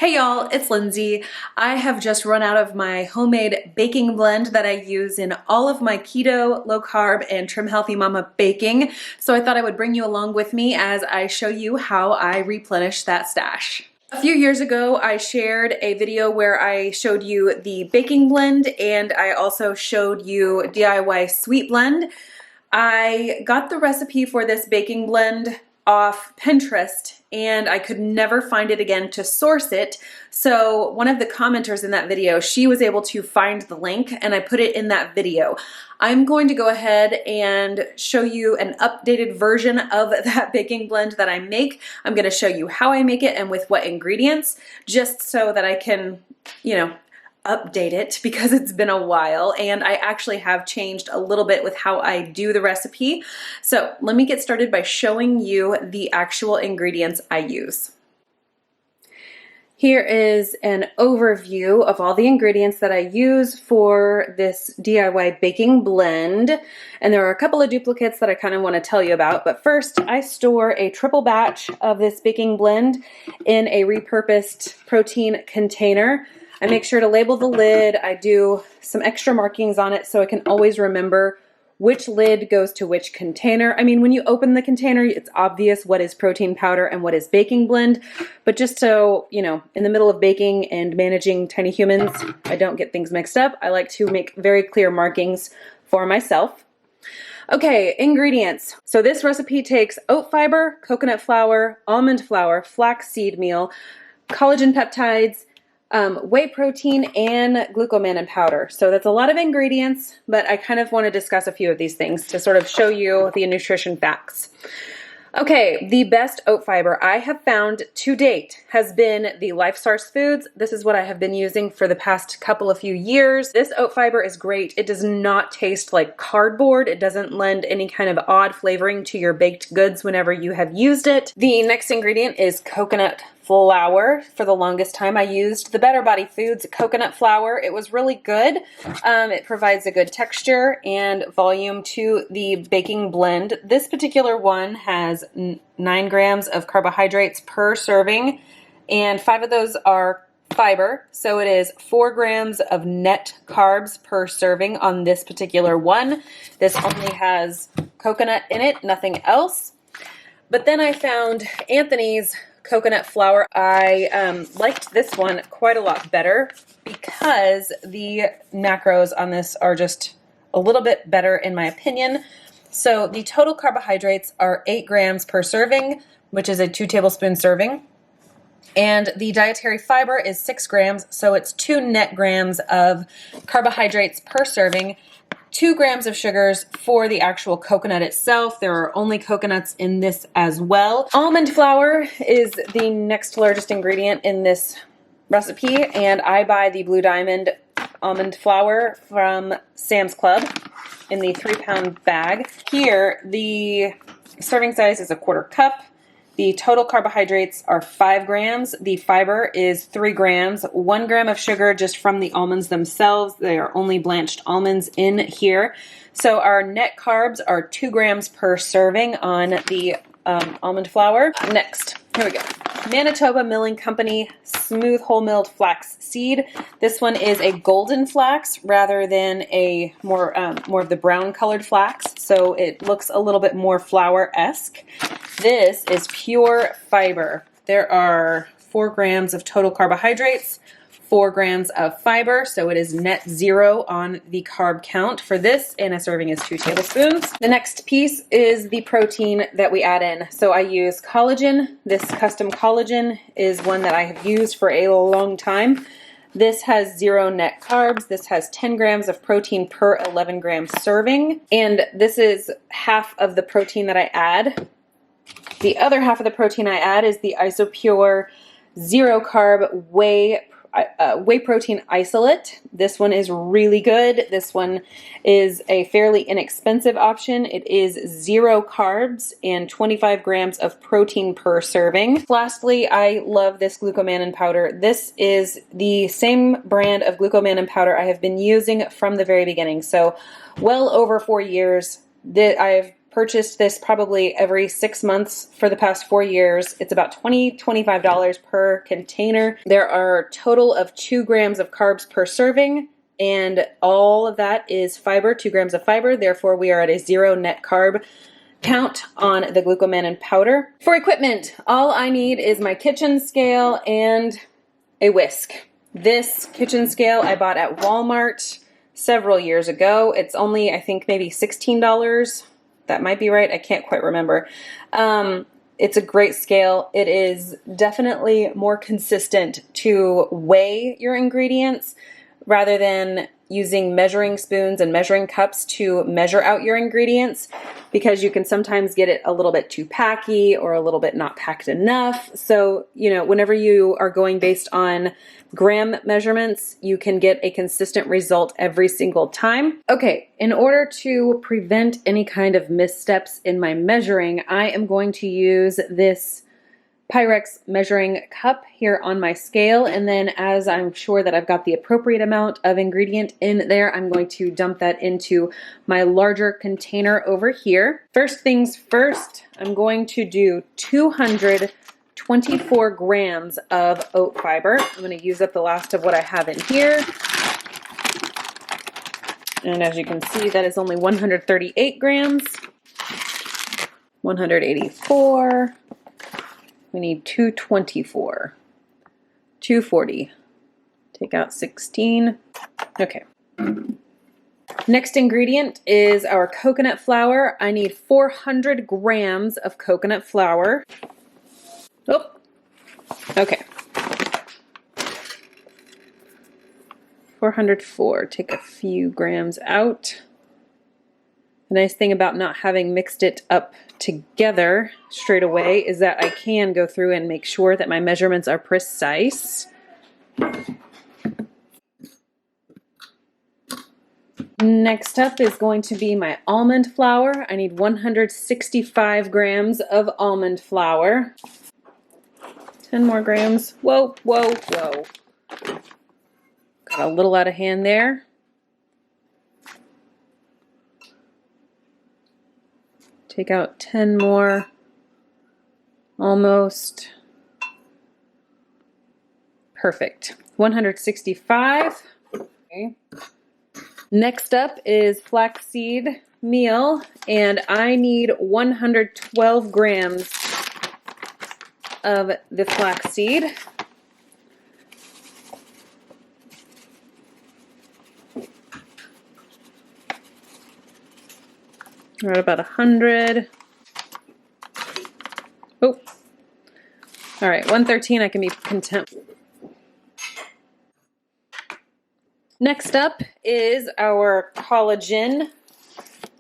Hey y'all, it's Lindsay. I have just run out of my homemade baking blend that I use in all of my keto, low carb, and trim healthy mama baking. So I thought I would bring you along with me as I show you how I replenish that stash. A few years ago, I shared a video where I showed you the baking blend and I also showed you DIY sweet blend. I got the recipe for this baking blend off Pinterest and I could never find it again to source it. So one of the commenters in that video, she was able to find the link and I put it in that video. I'm going to go ahead and show you an updated version of that baking blend that I make. I'm going to show you how I make it and with what ingredients, just so that I can, update it because it's been a while and I actually have changed a little bit with how I do the recipe. So let me get started by showing you the actual ingredients I use. Here is an overview of all the ingredients that I use for this DIY baking blend. And there are a couple of duplicates that I kind of want to tell you about. But first, I store a triple batch of this baking blend in a repurposed protein container. I make sure to label the lid. I do some extra markings on it so I can always remember which lid goes to which container. I mean, when you open the container, it's obvious what is protein powder and what is baking blend. But just so, in the middle of baking and managing tiny humans, I don't get things mixed up. I like to make very clear markings for myself. Okay, ingredients. So this recipe takes oat fiber, coconut flour, almond flour, flaxseed meal, collagen peptides, whey protein, and glucomannan powder. So that's a lot of ingredients, but I kind of want to discuss a few of these things to sort of show you the nutrition facts. Okay, the best oat fiber I have found to date has been the Life Source Foods. This is what I have been using for the past few years. This oat fiber is great. It does not taste like cardboard. It doesn't lend any kind of odd flavoring to your baked goods whenever you have used it. The next ingredient is coconut flour. For the longest time, I used the Better Body Foods coconut flour. It was really good. It provides a good texture and volume to the baking blend. This particular one has 9 grams of carbohydrates per serving, and 5 of those are fiber. So it is 4 grams of net carbs per serving on this particular one. This only has coconut in it, nothing else. But then I found Anthony's coconut flour. I liked this one quite a lot better because the macros on this are just a little bit better in my opinion. So the total carbohydrates are 8 grams per serving, which is a 2 tablespoon serving. And the dietary fiber is 6 grams, so it's 2 net grams of carbohydrates per serving. 2 grams of sugars for the actual coconut itself. There are only coconuts in this as well. Almond flour is the next largest ingredient in this recipe, and I buy the Blue Diamond almond flour from Sam's Club in the 3-pound bag. Here, the serving size is a 1/4 cup. The total carbohydrates are 5 grams. The fiber is 3 grams. 1 gram of sugar just from the almonds themselves. They are only blanched almonds in here. So our net carbs are 2 grams per serving on the almond flour. Next, here we go. Manitoba Milling Company Smooth Whole Milled Flax Seed. This one is a golden flax rather than a more of the brown colored flax. So it looks a little bit more flour-esque. This is pure fiber. There are 4 grams of total carbohydrates, 4 grams of fiber, so it is net 0 on the carb count for this, and a serving is 2 tablespoons. The next piece is the protein that we add in. So I use collagen. This custom collagen is one that I have used for a long time. This has 0 net carbs. This has 10 grams of protein per 11 gram serving, and this is half of the protein that I add. The other half of the protein I add is the Isopure 0 carb whey protein isolate. This one is really good. This one is a fairly inexpensive option. It is 0 carbs and 25 grams of protein per serving. Lastly, I love this glucomannan powder. This is the same brand of glucomannan powder I have been using from the very beginning. So well over 4 years. I've purchased this probably every 6 months for the past 4 years. It's about $25 per container. There are a total of 2 grams of carbs per serving, and all of that is fiber, 2 grams of fiber. Therefore, we are at a 0 net carb count on the glucomannan powder. For equipment, all I need is my kitchen scale and a whisk. This kitchen scale I bought at Walmart several years ago. It's only, I think, maybe $16. That might be right. I can't quite remember. It's a great scale. It is definitely more consistent to weigh your ingredients rather than using measuring spoons and measuring cups to measure out your ingredients, because you can sometimes get it a little bit too packy or a little bit not packed enough. So, whenever you are going based on gram measurements, you can get a consistent result every single time. Okay, in order to prevent any kind of missteps in my measuring, I am going to use this Pyrex measuring cup here on my scale, and then as I'm sure that I've got the appropriate amount of ingredient in there, I'm going to dump that into my larger container over here. First things first, I'm going to do 224 grams of oat fiber. I'm going to use up the last of what I have in here. And as you can see, that is only 138 grams. 184. We need 224. 240. Take out 16. Okay. Next ingredient is our coconut flour. I need 400 grams of coconut flour. Oh, okay. 404. Take a few grams out. The nice thing about not having mixed it up together straight away is that I can go through and make sure that my measurements are precise. Next up is going to be my almond flour. I need 165 grams of almond flour. 10 more grams. Whoa, whoa, whoa. Got a little out of hand there. Take out 10 more. Almost. Perfect. 165. Okay. Next up is flaxseed meal, and I need 112 grams of the flaxseed. We're at about 100. Oh. All right, 113 I can be content. Next up is our collagen,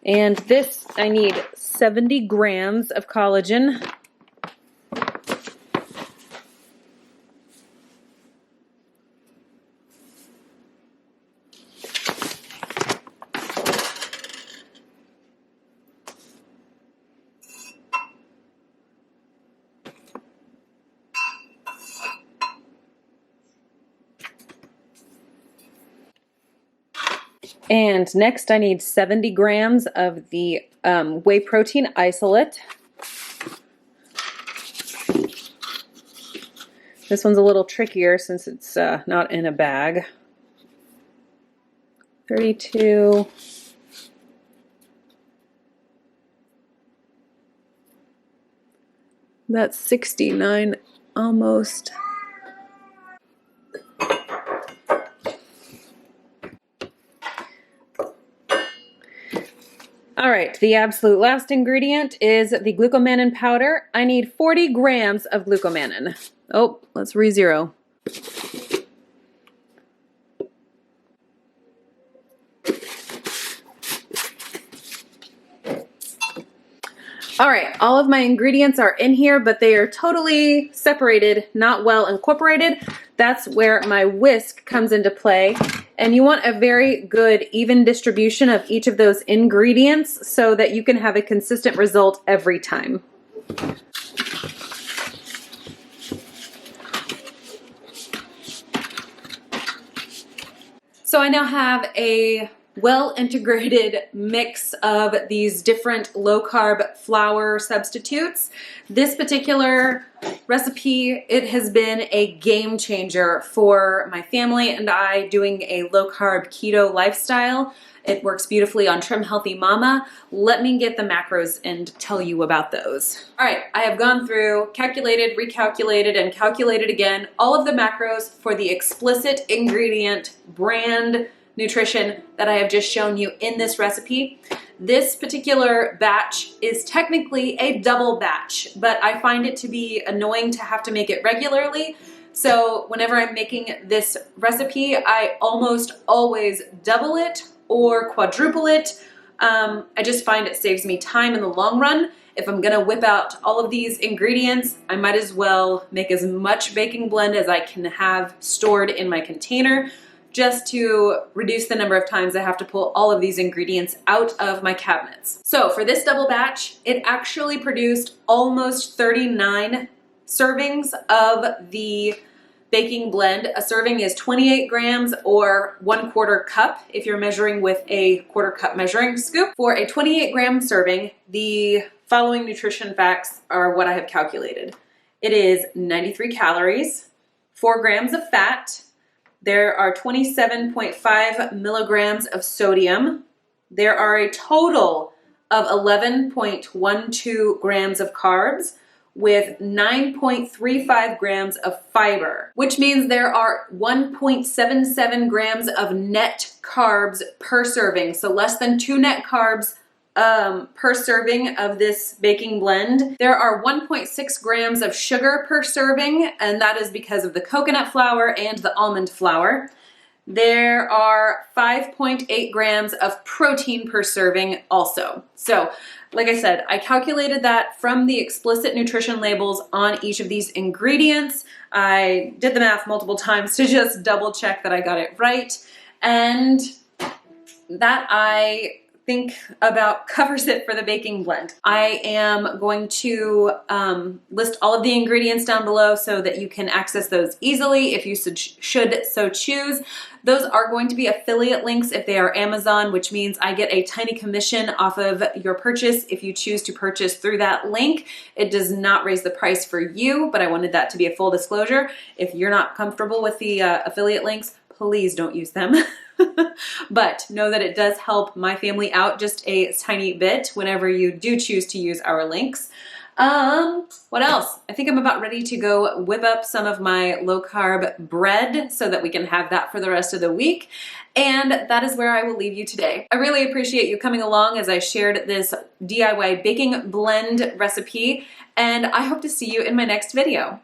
and this I need 70 grams of collagen. And next I need 70 grams of the whey protein isolate. This one's a little trickier since it's not in a bag. 32. That's 69 almost. All right, the absolute last ingredient is the glucomannan powder. I need 40 grams of glucomannan. Oh, let's re-zero. All right, all of my ingredients are in here, but they are totally separated, not well incorporated. That's where my whisk comes into play. And you want a very good, even distribution of each of those ingredients so that you can have a consistent result every time. So I now have a well integrated mix of these different low carb flour substitutes. This particular recipe, it has been a game changer for my family and I doing a low carb keto lifestyle. It works beautifully on Trim Healthy Mama. Let me get the macros and tell you about those. All right, I have gone through, calculated, recalculated, and calculated again all of the macros for the explicit ingredient brand nutrition that I have just shown you in this recipe. This particular batch is technically a double batch, but I find it to be annoying to have to make it regularly. So whenever I'm making this recipe, I almost always double it or quadruple it. I just find it saves me time in the long run. If I'm gonna whip out all of these ingredients, I might as well make as much baking blend as I can have stored in my container, just to reduce the number of times I have to pull all of these ingredients out of my cabinets. So for this double batch, it actually produced almost 39 servings of the baking blend. A serving is 28 grams or 1/4 cup if you're measuring with a 1/4 cup measuring scoop. For a 28 gram serving, the following nutrition facts are what I have calculated. It is 93 calories, 4 grams of fat, there are 27.5 milligrams of sodium. There are a total of 11.12 grams of carbs with 9.35 grams of fiber, which means there are 1.77 grams of net carbs per serving. So less than 2 net carbs per serving of this baking blend. There are 1.6 grams of sugar per serving, and that is because of the coconut flour and the almond flour. There are 5.8 grams of protein per serving also. So, like I said, I calculated that from the explicit nutrition labels on each of these ingredients. I did the math multiple times to just double check that I got it right. And that I think about covers it for the baking blend. I am going to list all of the ingredients down below so that you can access those easily if you should so choose. Those are going to be affiliate links if they are Amazon, which means I get a tiny commission off of your purchase if you choose to purchase through that link. It does not raise the price for you, but I wanted that to be a full disclosure. If you're not comfortable with the affiliate links, please don't use them. But know that it does help my family out just a tiny bit whenever you do choose to use our links. What else? I think I'm about ready to go whip up some of my low carb bread so that we can have that for the rest of the week. And that is where I will leave you today. I really appreciate you coming along as I shared this DIY baking blend recipe, and I hope to see you in my next video.